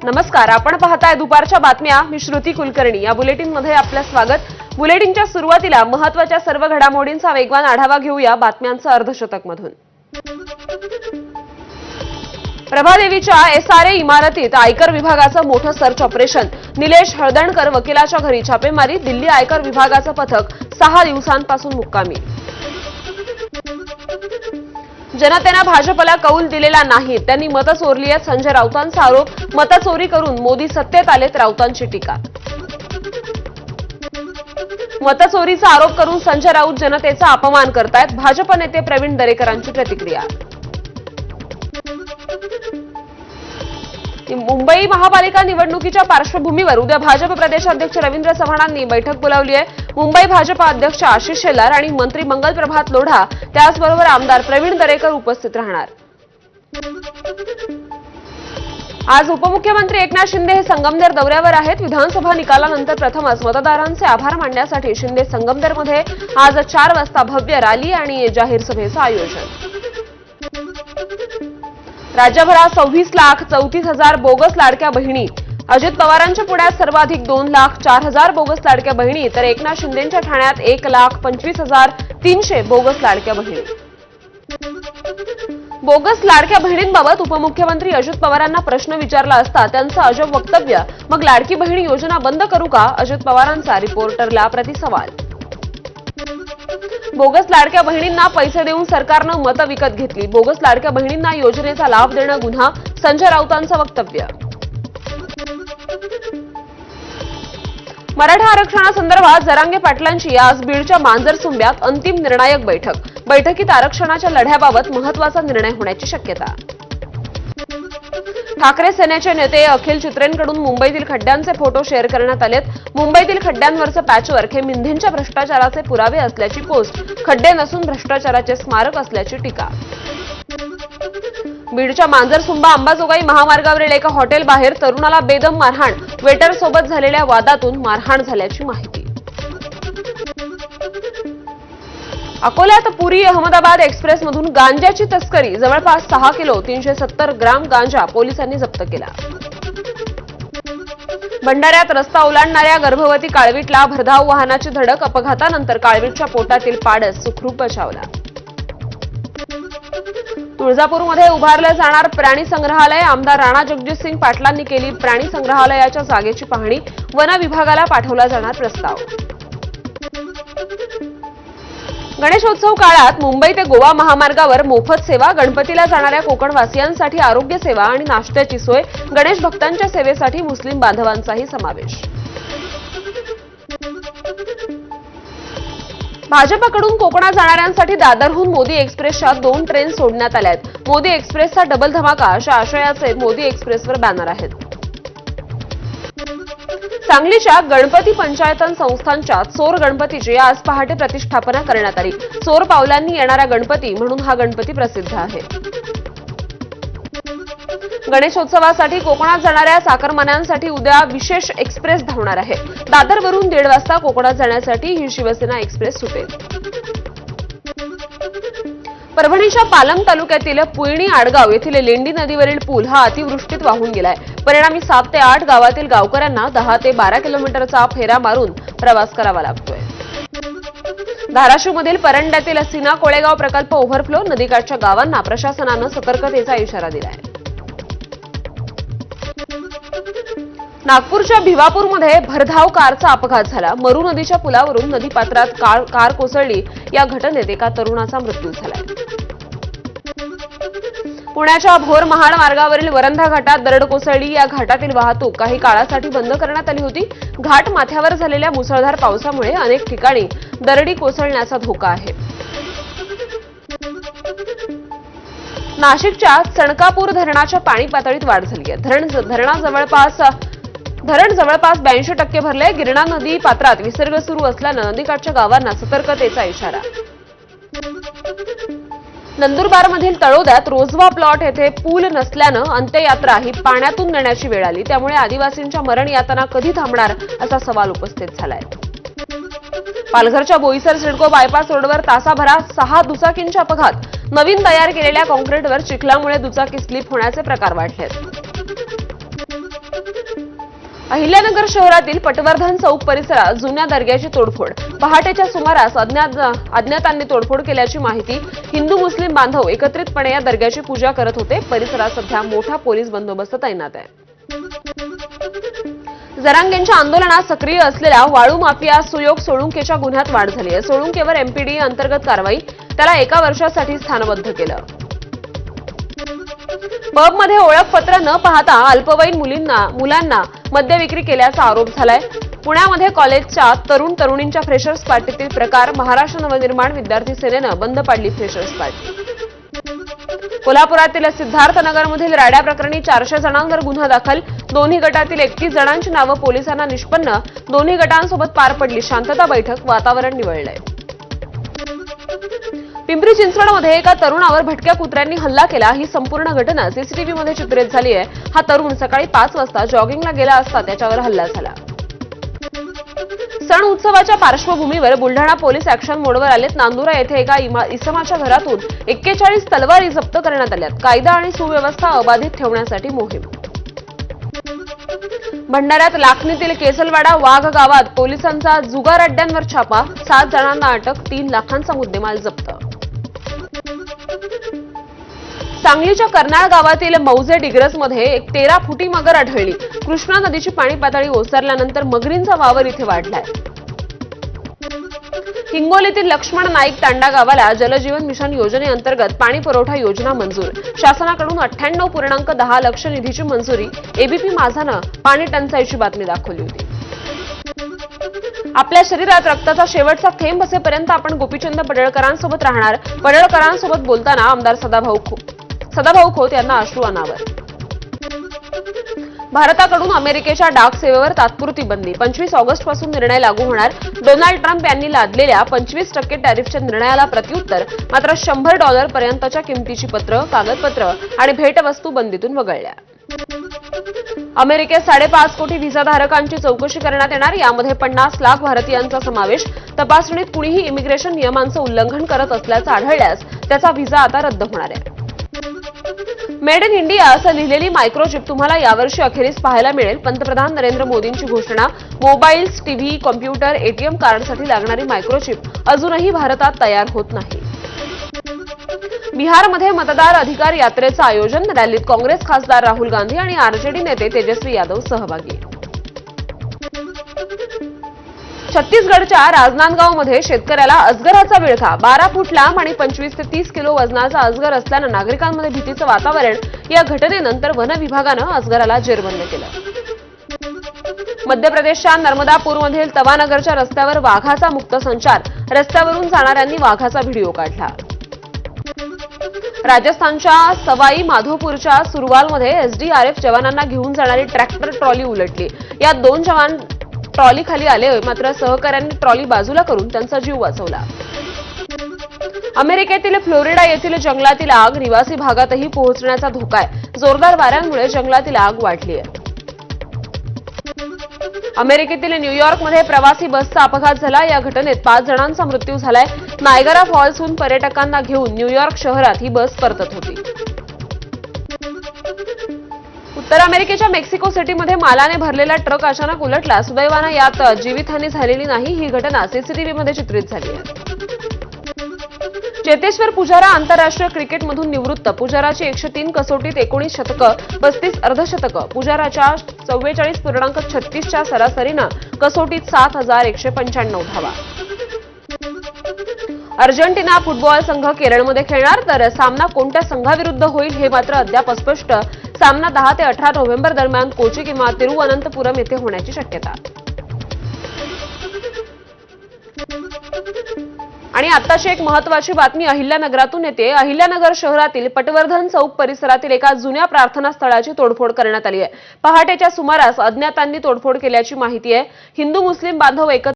नमस्कार, आपण पाहताय दुपारच्या बातम्या. मी श्रुती कुलकर्णी. या बुलेटिनमध्ये आपलं स्वागत. बुलेटिनच्या सुरुवातीला महत्त्वाच्या सर्व घडामोडींचा वेगवान आढावा घेऊया बातम्यांचं अर्धशतक मधून. प्रभादेवीच्या एसआरए इमारतीत आयकर विभागाचं मोठं सर्च ऑपरेशन. निलेश हळदणकर वकिलाच्या घरी छापेमारी. दिल्ली आयकर विभागाचं पथक 6 दिवसांपासून मुक्कामी. जनतेनं भाजपला कौल दिलेला नाही, त्यांनी मतं चोरली आहेत. संजय राऊतांचा आरोप. मतचोरी करून मोदी सत्तेत आलेत, राऊतांची टीका. मतचोरीचा आरोप करून संजय राऊत जनतेचा अपमान करतायत. भाजप नेते प्रवीण दरेकरांची प्रतिक्रिया. मुंबई महापालिका निवडणुकीच्या पार्श्वभूमीवर उद्या भाजप प्रदेशाध्यक्ष रवींद्र चव्हाणांनी बैठक बोलावली आहे. मुंबई भाजप अध्यक्ष आशिष शेलार आणि मंत्री मंगल प्रभात लोढा, त्याचबरोबर आमदार प्रवीण दरेकर उपस्थित राहणार. आज उपमुख्यमंत्री एकनाथ शिंदे हे संगमनेर दौऱ्यावर आहेत. विधानसभा निकालानंतर प्रथमच मतदारांचे आभार मानण्यासाठी शिंदे संगमनेरमध्ये आज 4 वाजता भव्य रॅली आणि जाहीर सभेचं आयोजन. राज्यभरात 26,34,000 बोगस लाडक्या बहिणी. अजित पवारांच्या पुण्यात सर्वाधिक 2,04,000 बोगस लाडक्या बहिणी, तर एकनाथ शिंदेंच्या ठाण्यात 1,25,300 बोगस लाडक्या बहिणी. बोगस लाडक्या बहिणींबाबत उपमुख्यमंत्री अजित पवारांना प्रश्न विचारला असता त्यांचं अजब वक्तव्य. मग लाडकी बहीण योजना बंद करू का? अजित पवारांचा रिपोर्टरला प्रतिसवाल. बोगस लाडक्या बहिणींना पैसे देऊन सरकारनं मतं विकत घेतली. बोगस लाडक्या बहिणींना योजनेचा लाभ देणं गुन्हा. संजय राऊतांचं वक्तव्य. मराठा आरक्षणासंदर्भात जरांगे पाटलांची आज बीडच्या मांजरसुंब्यात अंतिम निर्णायक बैठक. बैठकीत आरक्षणाच्या लढ्याबाबत महत्त्वाचा निर्णय होण्याची शक्यता. ठाकरे सेनेचे नेते अखिल चित्रेंकडून मुंबईतील खड्ड्यांचे फोटो शेअर करण्यात आलेत. मुंबईतील खड्ड्यांवरचं पॅचवर्क हे मिंधींच्या भ्रष्टाचाराचे पुरावे असल्याची पोस्ट. खड्डे नसून भ्रष्टाचाराचे स्मारक असल्याची टीका. बीडच्या मांजरसुंबा अंबाजोगाई महामार्गावरील एका हॉटेलबाहेर तरुणाला बेदम मारहाण. वेटरसोबत झालेल्या वादातून मारहाण झाल्याची माहिती. अकोल्यात पुरी अहमदाबाद एक्सप्रेसमधून गांजाची तस्करी. जवळपास 6 किलो 370 ग्राम गांजा पोलिसांनी जप्त केला. भंडाऱ्यात रस्ता ओलांडणाऱ्या गर्भवती काळवीटला भरधाव वाहनाची धडक. अपघातानंतर काळवीटच्या पोटातील पाडस सुखरूप बचावला. तुळजापूरमध्ये उभारलं जाणार प्राणी संग्रहालय. आमदार राणा जगजितसिंग पाटलांनी केली प्राणी संग्रहालयाच्या जागेची पाहणी. वन विभागाला पाठवला जाणार प्रस्ताव. गणेशोत्सव काळात मुंबई ते गोवा महामार्गावर मोफत सेवा. गणपतीला जाणाऱ्या कोकणवासियांसाठी आरोग्य सेवा आणि नाश्त्याची सोय. गणेश भक्तांच्या सेवेसाठी मुस्लिम बांधवांचाही समावेश. भाजपकडून कोकणात जाणाऱ्यांसाठी दादरहून मोदी एक्सप्रेसच्या 2 ट्रेन सोडण्यात आल्या आहेत. मोदी एक्सप्रेसचा डबल धमाका अशा आशयाचे मोदी एक्सप्रेसवर बॅनर आहेत. सांगलीच्या गणपती पंचायतन संस्थांच्या चोर गणपतीची आज पहाटे प्रतिष्ठापना करण्यात आली. चोर पावलांनी येणारा गणपती म्हणून हा गणपती प्रसिद्ध आहे. गणेशोत्सवासाठी कोकणात जाणाऱ्या चाकरमान्यांसाठी उद्या विशेष एक्सप्रेस धावणार आहे. दादरवरून 1:30 वाजता कोकणात जाण्यासाठी ही शिवसेना एक्सप्रेस सुटेल. परभणीच्या पालम तालुक्यातील पुयणी आडगाव येथील लेंडी नदीवरील पूल हा अतिवृष्टीत वाहून गेलाय. परिणामी 7 ते 8 गावातील गावकऱ्यांना 10 ते 12 किलोमीटरचा फेरा मारून प्रवास करावा लागतोय. धाराशिवमधील परंड्यातील सीना कोळेगाव प्रकल्प ओव्हरफ्लो. नदीकाठच्या गावांना प्रशासनानं सतर्कतेचा इशारा दिलाय. नागपूरच्या भिवापूरमध्ये भरधाव कारचा अपघात झाला. मरू नदीच्या पुलावरून नदीपात्रात कार कोसळली. या घटनेत एका तरुणाचा मृत्यू झालाय. पुण्याच्या भोर महाड मार्गावरील वरंधा घाटात दरड कोसळली. या घाटातील वाहतूक काही काळासाठी बंद करण्यात आली होती. घाट माथ्यावर झालेल्या मुसळधार पावसामुळे अनेक ठिकाणी दरडी कोसळण्याचा धोका आहे. नाशिकच्या चणकापूर धरणाच्या पाणी पातळीत वाढ झाली आहे. धरण जवळपास 82% भरले. गिरणा नदी पात्रात विसर्ग सुरू असल्यानं नदीकाठच्या गावांना सतर्कतेचा इशारा. नंदुरबारमधील तळोद्यात रोजवा प्लॉट येथे पूल नसल्यानं अंत्ययात्रा ही पाण्यातून नेण्याची वेळ आली. त्यामुळे आदिवासींच्या मरण यातना कधी थांबणार असा सवाल उपस्थित झालाय. पालघरच्या बोईसर सिडको बायपास रोडवर तासाभरात 6 दुचाकींचे अपघात. नवीन तयार केलेल्या कॉन्क्रीटवर चिखलामुळे दुचाकी स्लिप होण्याचे प्रकार वाढले. अहिल्यानगर शहरातील पटवर्धन चौक परिसरात जुन्या दर्ग्याची तोडफोड. पहाटेच्या सुमारास अज्ञातांनी तोडफोड केल्याची माहिती. हिंदू मुस्लिम बांधव एकत्रितपणे या दर्ग्याची पूजा करत होते. परिसरात सध्या मोठा पोलीस बंदोबस्त तैनात आहे. जरांगेंच्या आंदोलनात सक्रिय असलेल्या वाळू माफिया सुयोग सोळुंकेच्या गुन्ह्यात वाढ झाली आहे. सोळुंकेवर एमपीडी अंतर्गत कारवाई. त्याला 1 वर्षासाठी स्थानबद्ध केलं. पबमध्ये ओळखपत्र न पाहता अल्पवयीन मुलांना मद्य विक्री केल्याचा आरोप झालाय. पुण्यामध्ये कॉलेजच्या तरुणींच्या फ्रेशर्स पार्टीतील प्रकार. महाराष्ट्र नवनिर्माण विद्यार्थी सेनेनं बंद पाडली फ्रेशर्स पार्टी. कोल्हापुरातील सिद्धार्थनगरमधील राड्या प्रकरणी 400 जणांवर गुन्हा दाखल. दोन्ही गटातील 31 जणांची नावं पोलिसांना निष्पन्न. दोन्ही गटांसोबत पार पडली शांतता बैठक. वातावरण निवळलंय. पिंपरी चिंचवडमध्ये एका तरुणावर भटक्या कुत्र्यांनी हल्ला केला. ही संपूर्ण घटना सीसीटीव्हीमध्ये चित्रित झाली आहे. हा तरुण सकाळी 5 वाजता जॉगिंगला गेला असता त्याच्यावर हल्ला झाला. सण उत्सवाच्या पार्श्वभूमीवर बुलढाणा पोलीस ऍक्शन मोडवर आलेत. नांदुरा येथे एका इसमाच्या घरातून 41 तलवारी जप्त करण्यात आल्यात. कायदा आणि सुव्यवस्था अबाधित ठेवण्यासाठी मोहीम. भंडाऱ्यात लाखनीतील केसलवाडा वाघ गावात पोलिसांचा जुगार अड्ड्यांवर छापा. 7 जणांना अटक. 3 लाखांचा मुद्देमाल जप्त. सांगलीच्या कर्नाळ गावातील मौजे डिग्रसमध्ये एक 13 फुटी मगर आढळली. कृष्णा नदीची पाणी पातळी ओसरल्यानंतर मगरींचा वावर इथे वाढलाय. हिंगोलीतील लक्ष्मण नाईक तांडा गावाला जलजीवन मिशन योजनेअंतर्गत पाणी पुरवठा योजना मंजूर. शासनाकडून 98.10 लाख निधीची मंजुरी. एबीपी माझानं पाणी टंचाईची बातमी दाखवली होती. आपल्या शरीरात रक्ताचा शेवटचा थेंब असेपर्यंत आपण गोपीचंद पडळकरांसोबत राहणार. पडळकरांसोबत बोलताना आमदार सदाभाऊ खोत यांना अश्रू अनावर. भारताकडून अमेरिकेच्या डाक सेवेवर तात्पुरती बंदी. 25 ऑगस्टपासून निर्णय लागू होणार. डोनाल्ड ट्रम्प यांनी लादलेल्या 25% टॅरिफच्या निर्णयाला प्रत्युत्तर. मात्र $100 पर्यंतच्या किमतीची पत्र, कागदपत्र आणि भेटवस्तू बंदीतून वगळल्या. अमेरिकेत 5.5 कोटी व्हिसाधारकांची चौकशी करण्यात येणार. यामध्ये 50 लाख भारतीयांचा समावेश. तपासणीत कुणीही इमिग्रेशन नियमांचं उल्लंघन करत असल्याचं आढळल्यास त्याचा व्हिसा आता रद्द होणार आहे. मेड इन इंडिया असं लिहिलेली मायक्रोचिप तुम्हाला यावर्षी अखेरीस पाहायला मिळेल. पंतप्रधान नरेंद्र मोदींची घोषणा. मोबाईल्स, टीव्ही, कॉम्प्युटर, एटीएम कार्डसाठी लागणारी मायक्रोचिप अजूनही भारतात तयार होत नाही. बिहारमध्ये मतदार अधिकार यात्रेचं आयोजन. रॅलीत काँग्रेस खासदार राहुल गांधी आणि आरजेडी नेते तेजस्वी यादव सहभागी. छत्तीसगडच्या राजनांदगावमध्ये शेतकऱ्याला अजगराचा विळखा. 12 फूट लांब आणि 25 ते 30 किलो वजनाचा अजगर असल्यानं नागरिकांमध्ये भीतीचं वातावरण. या घटनेनंतर वन विभागानं अजगराला जेरबंद केलं. मध्य प्रदेशच्या नर्मदापूरमधील तवानगरच्या रस्त्यावर वाघाचा मुक्त संचार. रस्त्यावरून जाणाऱ्यांनी वाघाचा व्हिडिओ काढला. राजस्थानच्या सवाई माधोपूरच्या सुरवालमध्ये एसडीआरएफ जवानांना घेऊन जाणारी ट्रॅक्टर ट्रॉली उलटली. यात 2 जवान ट्रॉली खाली आले. मात्र सहकाऱ्यांनी ट्रॉली बाजूला करून त्यांचा जीव वाचवला. अमेरिकेतील फ्लोरिडा येथील जंगलातील आग. निवासी भागातही पोहोचण्याचा धोका आहे. जोरदार वाऱ्यांमुळे जंगलातील आग वाढली आहे. अमेरिकेतील न्यूयॉर्कमध्ये प्रवासी बसचा अपघात झाला. या घटनेत 5 जणांचा मृत्यू झालाय. नायगरा फॉल्सहून पर्यटकांना घेऊन न्यूयॉर्क शहरात ही बस परतत होती. उत्तर अमेरिकेच्या मेक्सिको सिटीमध्ये मालाने भरलेला ट्रक अचानक उलटला. सुदैवानं यात जीवितहानी झालेली नाही. ही घटना सीसीटीव्हीमध्ये चित्रित झाली आहे. चेतेश्वर पुजारा आंतरराष्ट्रीय क्रिकेटमधून निवृत्त. पुजाराची 103 कसोटीत 19 शतकं, 35 अर्धशतकं. पुजाराच्या 44.36च्या सरासरीनं कसोटीत 7,195 धावा. अर्जेंटिना फुटबॉल संघ केरळमध्ये खेळणार. तर सामना कोणत्या संघाविरुद्ध होईल हे मात्र अद्याप अस्पष्ट. सामना 10 ते 18 नोव्हेंबर दरम्यान कोची किंवा तिरुवनंतपुरम येथे होण्याची शक्यता. आणि आत्ताची एक महत्त्वाची बातमी अहिल्यानगरातून येते. अहिल्यानगर शहरातील पटवर्धन चौक परिसरातील एका जुन्या प्रार्थना स्थळाची तोडफोड करण्यात आली आहे. पहाटेच्या सुमारास अज्ञातांनी तोडफोड केल्याची माहिती आहे. हिंदू मुस्लिम बांधव एकत्र